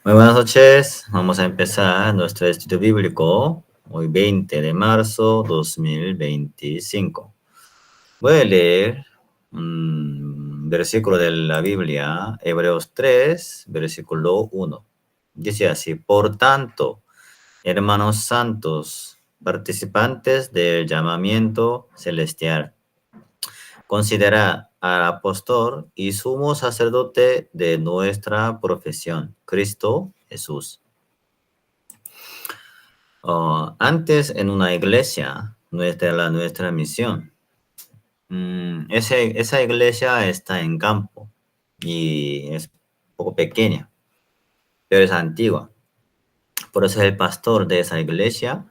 Muy buenas noches. Vamos a empezar nuestro estudio bíblico hoy 20 de marzo 2025. Voy a leer un versículo de la Biblia, Hebreos 3, versículo 1. Dice así: por tanto, hermanos santos, participantes del llamamiento celestial, considera al apóstol y sumo sacerdote de nuestra profesión, Cristo Jesús. Antes en una iglesia, nuestra misión, esa iglesia está en campo y es un poco pequeña, pero es antigua. Por eso el pastor de esa iglesia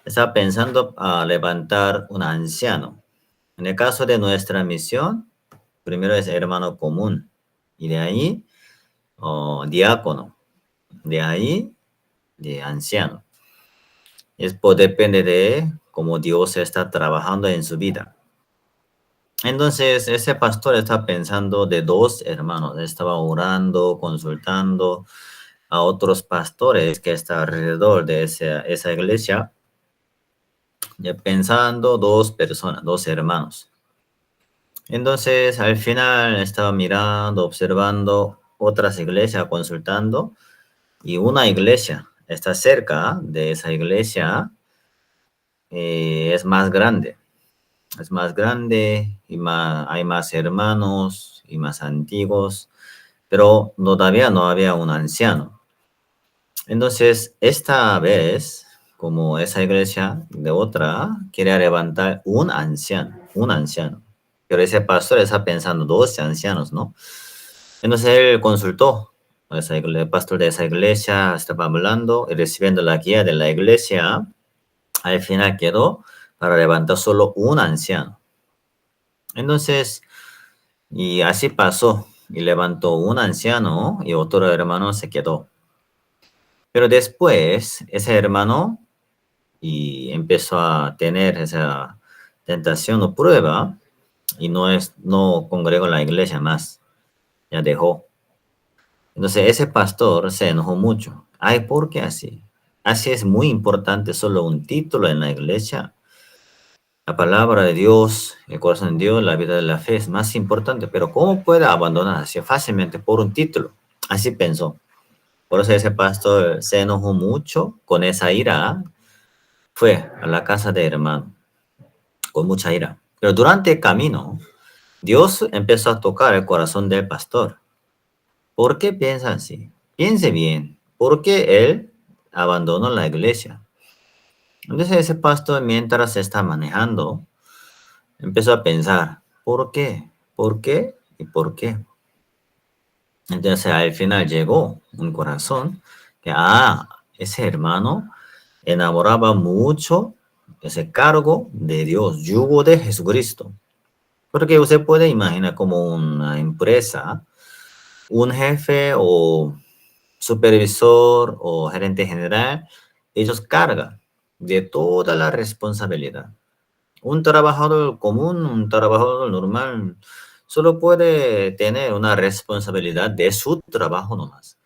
está pensando a levantar un anciano. En el caso de nuestra misión, primero es hermano común y de ahí diácono, de ahí de anciano. Depende de cómo Dios está trabajando en su vida. Entonces, ese pastor está pensando de dos hermanos. Estaba orando, consultando a otros pastores que están alrededor de esa iglesia, pensando dos personas, dos hermanos. Entonces, al final estaba mirando, observando otras iglesias, consultando, y una iglesia está cerca de esa iglesia, es más grande. Es más grande y hay más hermanos y más antiguos, pero todavía no había un anciano. Entonces, esta vez, como esa iglesia de otra, quiere levantar un anciano. Pero ese pastor está pensando 12 ancianos, ¿no? Entonces él consultó el pastor de esa iglesia, estaba hablando y recibiendo la guía de la iglesia. Al final quedó para levantar solo un anciano. Entonces, y así pasó, y levantó un anciano y otro hermano se quedó. Pero después, ese hermano y empezó a tener esa tentación o prueba y no congregó en la iglesia más, ya dejó. Entonces ese pastor se enojó mucho. Ay, ¿por qué así? Así es muy importante solo un título en la iglesia. La palabra de Dios, el corazón de Dios, la vida de la fe es más importante, pero ¿cómo puede abandonar así fácilmente por un título? Así pensó. Por eso ese pastor se enojó mucho con esa ira, fue a la casa de hermano con mucha ira. Pero durante el camino, Dios empezó a tocar el corazón del pastor. ¿Por qué piensa así? Piense bien. ¿Por qué él abandonó la iglesia? Entonces ese pastor, mientras se está manejando, empezó a pensar, ¿por qué? ¿Por qué? ¿Y por qué? Entonces al final llegó un corazón que, ese hermano enamoraba mucho ese cargo de Dios, yugo de Jesucristo. Porque usted puede imaginar como una empresa, un jefe o supervisor o gerente general, ellos cargan de toda la responsabilidad. Un trabajador común, un trabajador normal, solo puede tener una responsabilidad de su trabajo nomás.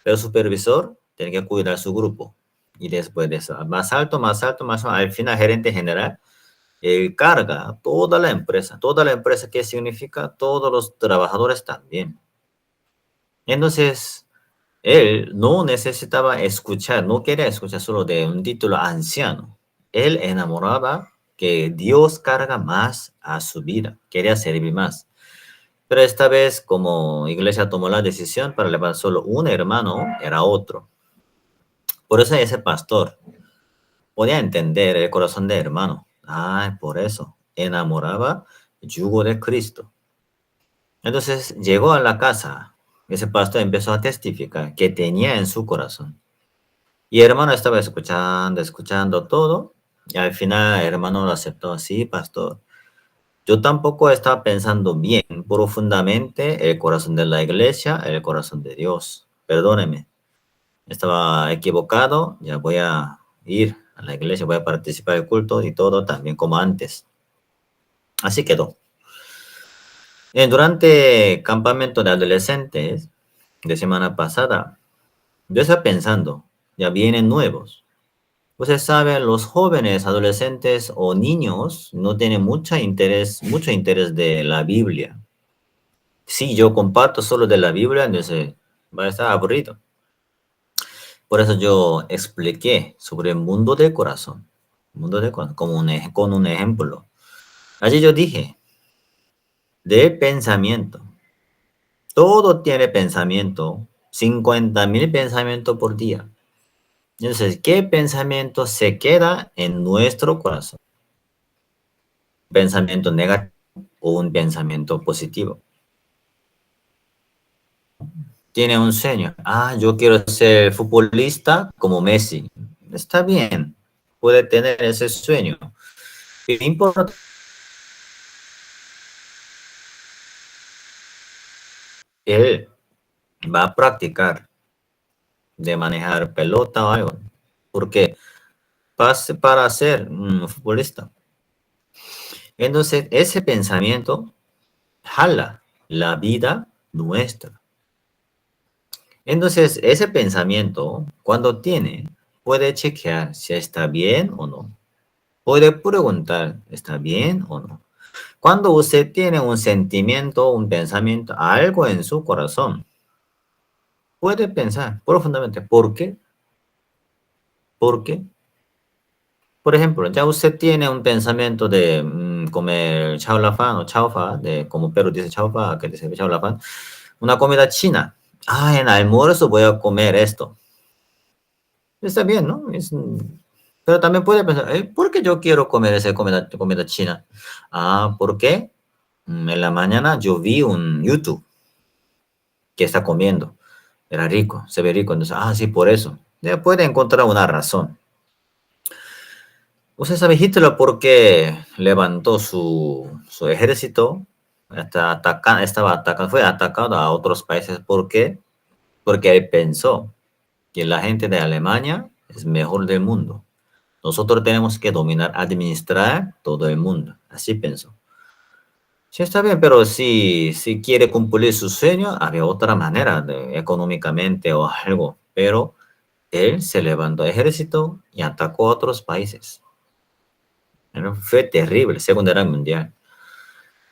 Pero el supervisor tiene que cuidar su grupo. Y después de eso, más alto, más alto, más alto, al final gerente general, carga toda la empresa, ¿qué significa? Todos los trabajadores también. Entonces, él no necesitaba escuchar, no quería escuchar solo de un título anciano. Él enamoraba que Dios carga más a su vida, quería servir más. Pero esta vez, como iglesia tomó la decisión para levantar solo un hermano, era otro. Por eso ese pastor podía entender el corazón del hermano. Por eso, enamoraba el yugo de Cristo. Entonces llegó a la casa. Ese pastor empezó a testificar que tenía en su corazón. Y el hermano estaba escuchando, escuchando todo. Y al final el hermano lo aceptó. Sí, pastor. Yo tampoco estaba pensando bien profundamente el corazón de la iglesia, el corazón de Dios. Perdóneme. Estaba equivocado. Ya voy a ir a la iglesia, voy a participar del culto y todo también como antes. Así quedó. Durante campamento de adolescentes de semana pasada, Yo estaba pensando, ya vienen nuevos. Ustedes saben, los jóvenes, adolescentes o niños no tienen mucho interés de la Biblia. Si yo comparto solo de la Biblia, entonces va a estar aburrido. Por eso yo expliqué sobre el mundo del corazón. Mundo del corazón, como con un ejemplo. Allí yo dije, de pensamiento. Todo tiene pensamiento. 50.000 pensamientos por día. Entonces, ¿qué pensamiento se queda en nuestro corazón? ¿Pensamiento negativo o un pensamiento positivo? Tiene un sueño. Ah, yo quiero ser futbolista como Messi. Está bien, puede tener ese sueño. Lo importante, él va a practicar de manejar pelota o algo. Porque para ser un futbolista. Entonces, ese pensamiento jala la vida nuestra. Entonces, ese pensamiento, cuando tiene, puede chequear si está bien o no. Puede preguntar, ¿está bien o no? Cuando usted tiene un sentimiento, un pensamiento, algo en su corazón, puede pensar profundamente, ¿por qué? ¿Por qué? Por ejemplo, ya usted tiene un pensamiento de comer chaulafán o chaufa, de como Perú dice chaufa, que dice chaulafán, una comida china. Ah, en almuerzo voy a comer esto. Está bien, ¿no? Pero también puede pensar, ¿por qué yo quiero comer esa comida china? Ah, ¿por qué? En la mañana yo vi un YouTube que está comiendo. Era rico, se ve rico. Entonces, ah, sí, por eso. Ya puede encontrar una razón. ¿Usted sabe Hitler por qué levantó su ejército? Fue atacado a otros países. ¿Por qué? Porque él pensó que la gente de Alemania es mejor del mundo. Nosotros tenemos que dominar, administrar todo el mundo. Así pensó. Sí, está bien, pero si quiere cumplir su sueño, había otra manera, económicamente o algo. Pero él se levantó ejército y atacó a otros países. Pero fue terrible, Segunda Guerra Mundial.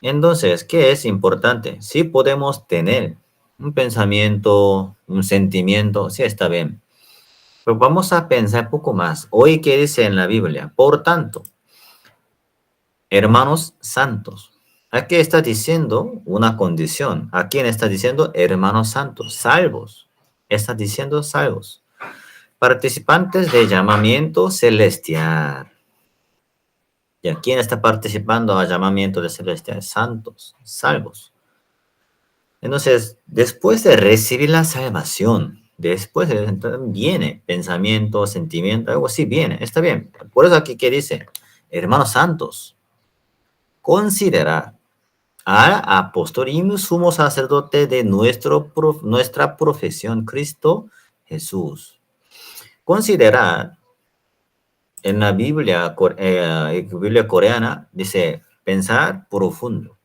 Entonces, ¿qué es importante? Sí podemos tener un pensamiento, un sentimiento, sí está bien. Pero vamos a pensar un poco más. Hoy, ¿qué dice en la Biblia? Por tanto, hermanos santos. Aquí está diciendo una condición. ¿A quién está diciendo? Hermanos santos, salvos. Está diciendo salvos. Participantes de llamamiento celestial. ¿Y a quién está participando al llamamiento de celestial? Santos, salvos. Entonces, después de recibir la salvación, entonces viene pensamiento, sentimiento, algo así viene, está bien. Por eso aquí que dice, hermanos santos, considerar al apóstol y sumo sacerdote de nuestra profesión, Cristo Jesús. Considerar en la Biblia coreana, dice pensar profundo.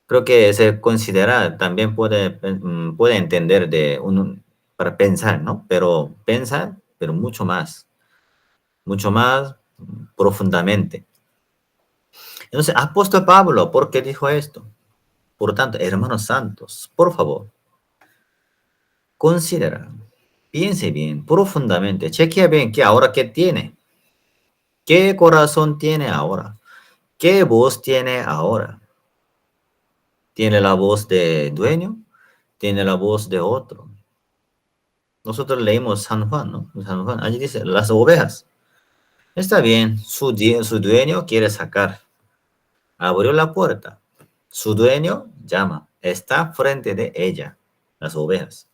Creo que se considera también puede entender para pensar, ¿no? Pero pensar, pero mucho más profundamente. Entonces, apóstol Pablo, ¿por qué dijo esto? Por tanto, hermanos santos, por favor, considera, piense bien, profundamente, chequea bien que ahora qué tiene, qué corazón tiene ahora, qué voz tiene ahora. ¿Tiene la voz de dueño? ¿Tiene la voz de otro? Nosotros leímos San Juan, ¿no? San Juan, allí dice, las ovejas. Está bien, su dueño quiere sacar. Abrió la puerta. Su dueño llama. Está frente de ella, las ovejas,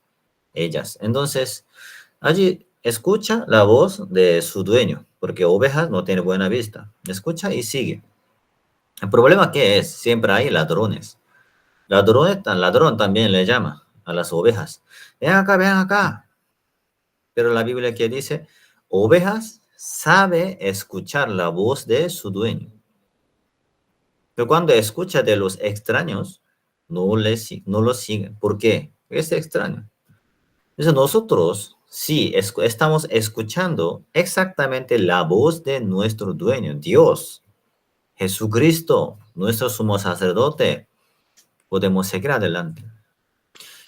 ellas. Entonces, allí escucha la voz de su dueño, porque ovejas no tiene buena vista. Escucha y sigue. El problema que es, siempre hay ladrones. Ladrón también le llama a las ovejas. Ven acá. Pero la Biblia que dice, ovejas sabe escuchar la voz de su dueño. Pero cuando escucha de los extraños, no lo siguen. ¿Por qué? Es extraño. Entonces nosotros sí estamos escuchando exactamente la voz de nuestro dueño, Dios, Jesucristo, nuestro sumo sacerdote. Podemos seguir adelante.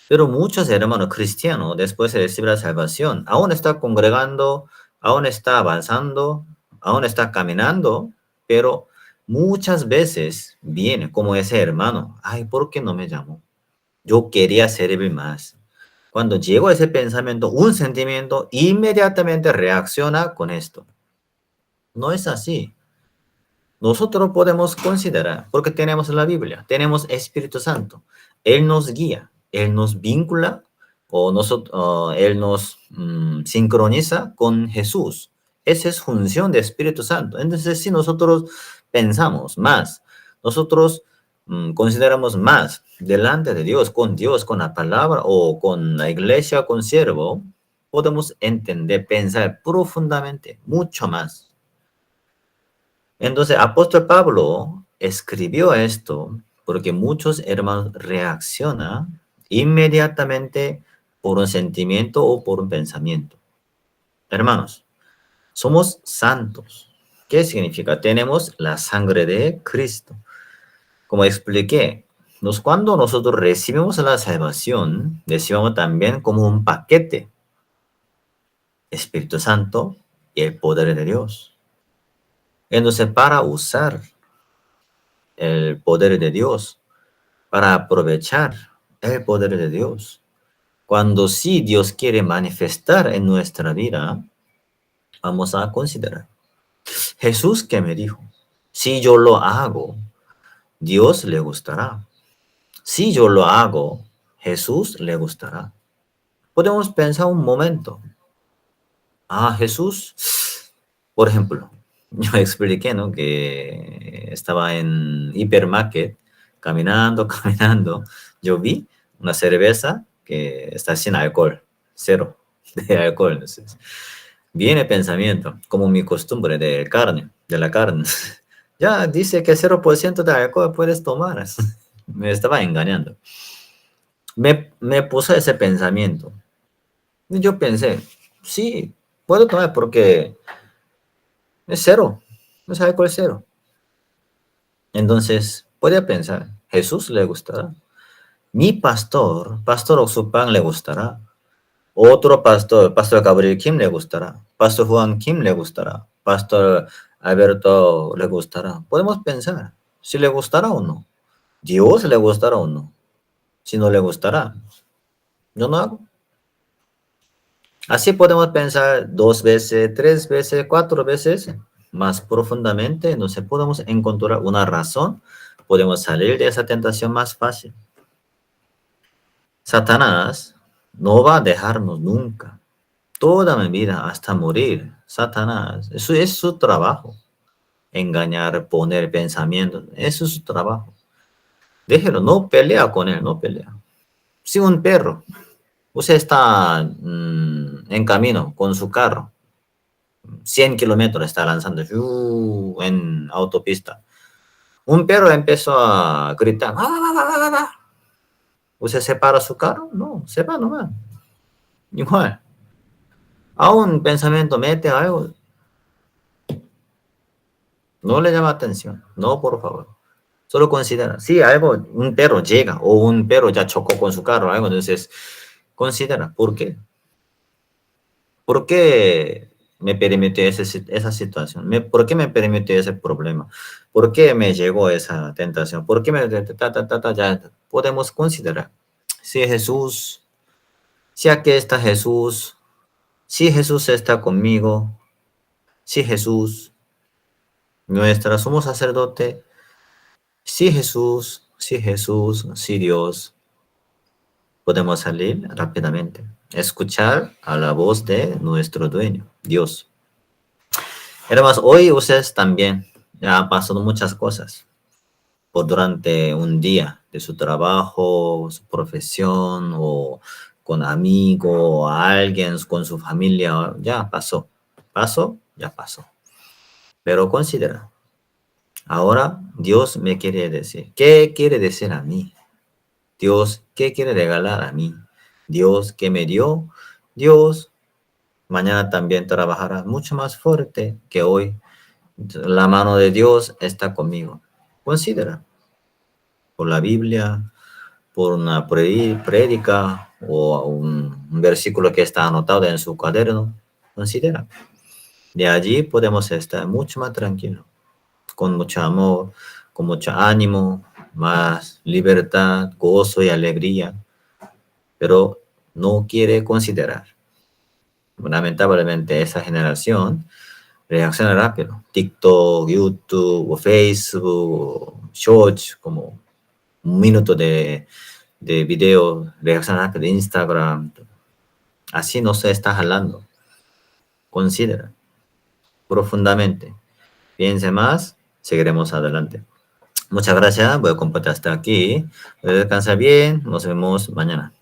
Pero muchos hermanos cristianos, después de recibir la salvación, aún está congregando, aún está avanzando, aún está caminando, pero muchas veces viene como ese hermano, ay, ¿por qué no me llamó? Yo quería servir más. Cuando llegó ese pensamiento, un sentimiento, inmediatamente reacciona con esto. No es así. Nosotros podemos considerar, porque tenemos la Biblia, tenemos Espíritu Santo. Él nos guía, Él nos vincula o Él nos sincroniza con Jesús. Esa es función de Espíritu Santo. Entonces, si nosotros pensamos más, nosotros consideramos más delante de Dios, con la palabra o con la iglesia, con siervo, podemos entender, pensar profundamente, mucho más. Entonces, apóstol Pablo escribió esto porque muchos hermanos reaccionan inmediatamente por un sentimiento o por un pensamiento. Hermanos, somos santos. ¿Qué significa? Tenemos la sangre de Cristo. Como expliqué, cuando nosotros recibimos la salvación, recibimos también como un paquete, Espíritu Santo y el poder de Dios. Entonces, para usar el poder de Dios, para aprovechar el poder de Dios. Cuando sí Dios quiere manifestar en nuestra vida, vamos a considerar. Jesús que me dijo, si yo lo hago, Dios le gustará. Si yo lo hago, Jesús le gustará. Podemos pensar un momento. Ah, Jesús, por ejemplo, yo expliqué, ¿no? Que estaba en hipermarket, caminando, caminando. Yo vi una cerveza que está sin alcohol, cero de alcohol. Entonces, viene pensamiento, como mi costumbre de la carne. Ya dice que 0% de alcohol puedes tomar. Me estaba engañando. Me puso ese pensamiento. Y yo pensé, sí, puedo tomar porque es cero, es alcohol cero. Entonces, podía pensar, Jesús le gustará. Mi pastor, Pastor Oxupan le gustará. Otro pastor, Pastor Gabriel Kim le gustará. Pastor Juan Kim le gustará. Pastor Alberto le gustará. Podemos pensar si le gustará o no. Dios le gustará o no. Si no le gustará, yo no hago. Así podemos pensar 2 veces, 3 veces, 4 veces más profundamente. Entonces podemos encontrar una razón. Podemos salir de esa tentación más fácil. Satanás no va a dejarnos nunca. Toda mi vida hasta morir. Satanás, eso es su trabajo. Engañar, poner pensamientos. Eso es su trabajo. Déjelo, no pelea con él, no pelea. Si un perro, usted está en camino con su carro, 100 kilómetros está lanzando en autopista. Un perro empezó a gritar. "Ah, ah, ah, ah, ah". ¿Usted se para su carro? No, se va nomás. Igual. A un pensamiento mete algo, no le llama atención. No, por favor. Solo considera. Si algo, un perro llega o un perro ya chocó con su carro, algo, entonces considera. ¿Por qué? ¿Por qué me permitió esa situación? ¿Por qué me permitió ese problema? ¿Por qué me llegó esa tentación? ¿Por qué me... ya podemos considerar. Si Jesús, si aquí está Jesús, si Jesús está conmigo, si Jesús, nuestra sumo sacerdote, si Jesús, si Dios, podemos salir rápidamente. Escuchar a la voz de nuestro dueño, Dios. Hermanos, hoy ustedes también ya han pasado muchas cosas por durante un día de su trabajo, su profesión o con amigo o alguien, con su familia. Ya pasó. Pasó, ya pasó. Pero considera, ahora Dios me quiere decir, ¿qué quiere decir a mí? Dios, ¿qué quiere regalar a mí? Dios que me dio, Dios mañana también trabajará mucho más fuerte que hoy. La mano de Dios está conmigo. Considera por la Biblia, por una prédica o un versículo que está anotado en su cuaderno. Considera. De allí podemos estar mucho más tranquilos, con mucho amor, con mucho ánimo, más libertad, gozo y alegría, pero no quiere considerar. Lamentablemente esa generación reacciona rápido. TikTok, YouTube, o Facebook, o Shorts, como un minuto de video, reacciona rápido, Instagram. Así no se está jalando. Considera profundamente. Piense más, seguiremos adelante. Muchas gracias, voy a compartir hasta aquí. Voy a descansar bien, nos vemos mañana.